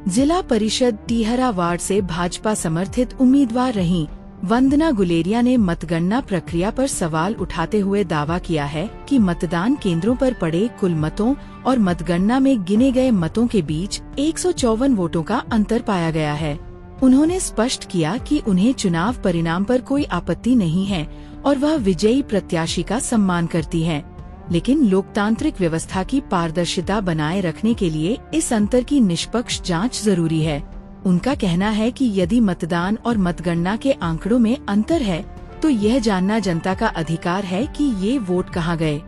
जिला परिषद टीहरा वार्ड से भाजपा समर्थित उम्मीदवार रहीं वंदना गुलेरिया ने मतगणना प्रक्रिया पर सवाल उठाते हुए दावा किया है कि मतदान केंद्रों पर पड़े कुल मतों और मतगणना में गिने गए मतों के बीच 154 वोटों का अंतर पाया गया है। उन्होंने स्पष्ट किया कि उन्हें चुनाव परिणाम पर कोई आपत्ति नहीं है और वह विजयी प्रत्याशी का सम्मान करती हैं, लेकिन लोकतांत्रिक व्यवस्था की पारदर्शिता बनाए रखने के लिए इस अंतर की निष्पक्ष जांच जरूरी है। उनका कहना है कि यदि मतदान और मतगणना के आंकड़ों में अंतर है तो यह जानना जनता का अधिकार है कि ये वोट कहां गए।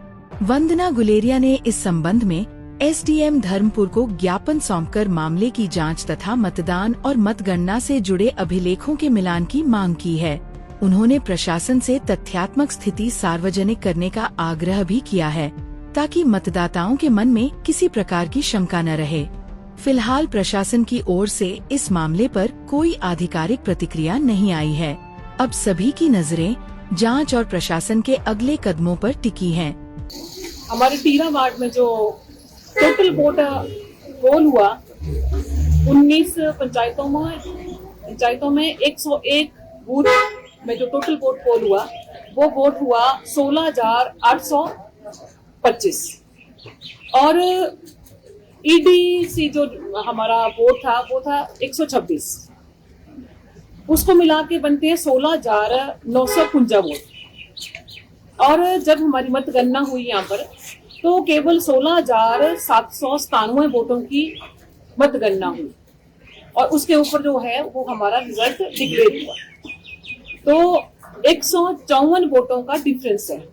वंदना गुलेरिया ने इस संबंध में एसडीएम धर्मपुर को ज्ञापन सौंपकर मामले की जांच तथा मतदान और मतगणना से जुड़े अभिलेखों के मिलान की मांग की है। उन्होंने प्रशासन से तथ्यात्मक स्थिति सार्वजनिक करने का आग्रह भी किया है ताकि मतदाताओं के मन में किसी प्रकार की शंका न रहे। फिलहाल प्रशासन की ओर से इस मामले पर कोई आधिकारिक प्रतिक्रिया नहीं आई है। अब सभी की नजरें जांच और प्रशासन के अगले कदमों पर टिकी हैं। हमारे टीहरा वार्ड में जो टोटल वोट पोल हुआ 19 पंचायतों में 101 बूथ में जो टोटल वोट पोल हुआ वो वोट हुआ 16,825 और ईडीसी जो हमारा वोट था वो था 126। उसको मिला के बनते हैं 16,955 वोट। और जब हमारी मतगणना हुई यहाँ पर तो केवल 16,797 वोटों की मतगणना हुई और उसके ऊपर जो है वो हमारा रिजल्ट डिक्लेयर हुआ। तो 154 वोटों का डिफरेंस है।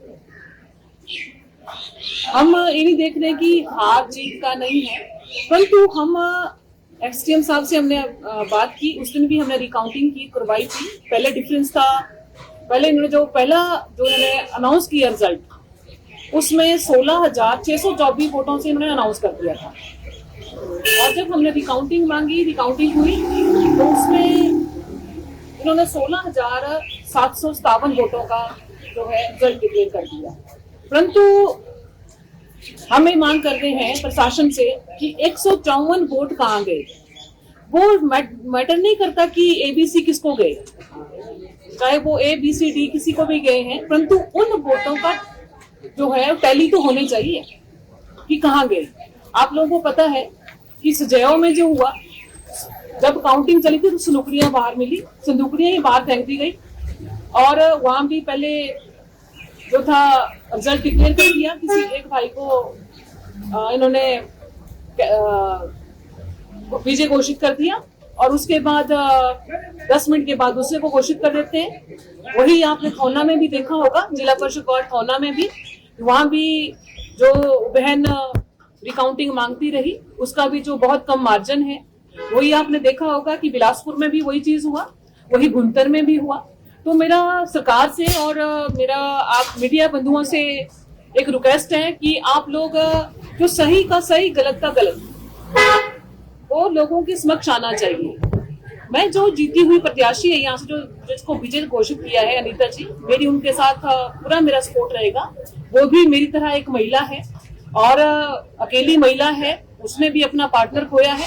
हम ये नहीं देख रहे कि हार जीत का नहीं है, परंतु हम एसडीएम साहब से हमने बात की, उस दिन भी हमने रिकाउंटिंग की करवाई थी। पहले डिफरेंस था, पहले इन्होंने जो इन्होंने अनाउंस किया रिजल्ट उसमें 16,624 वोटों से इन्होंने अनाउंस कर दिया था। और जब हमने रिकाउंटिंग मांगी, रिकाउंटिंग हुई तो उसमें इन्होंने 16,757 वोटों का जो है रिजल्ट डिक्लेयर कर दिया। परंतु हमें मांग करते हैं प्रशासन से कि 154 वोट कहाँ गए। वो मैटर नहीं करता कि एबीसी किसको गए, चाहे वो ABCD किसी को भी गए हैं, परंतु उन वोटों का जो है टैली तो होने चाहिए कि कहाँ गए। आप लोगों को पता है कि सजैव में जो हुआ, जब काउंटिंग चली थी तो संदूकड़ियां बाहर मिली, संदूकड़ियां ही बाहर फेंक दी गई और वहां भी पहले जो था रिजल्ट डिक्लेयर कर दिया। किसी एक भाई को इन्होंने विजय घोषित कर दिया और उसके बाद 10 मिनट के बाद दूसरे को घोषित कर देते हैं। वही आपने खौना में भी देखा होगा, जिला परिषद वार्ड खौना में भी, वहां भी जो बहन रिकाउंटिंग मांगती रही उसका भी जो बहुत कम मार्जिन है। वही आपने देखा होगा कि बिलासपुर में भी वही चीज हुआ, वही भुंतर में भी हुआ। तो मेरा सरकार से और मेरा आप मीडिया बंधुओं से एक रिक्वेस्ट है कि आप लोग जो सही का सही, गलत का गलत, वो लोगों के समक्ष आना चाहिए। मैं जो जीती हुई प्रत्याशी है यहाँ से, जो जिसको विजय घोषित किया है अनीता जी, मेरी उनके साथ पूरा मेरा सपोर्ट रहेगा। वो भी मेरी तरह एक महिला है और अकेली महिला है, उसने भी अपना पार्टनर खोया है।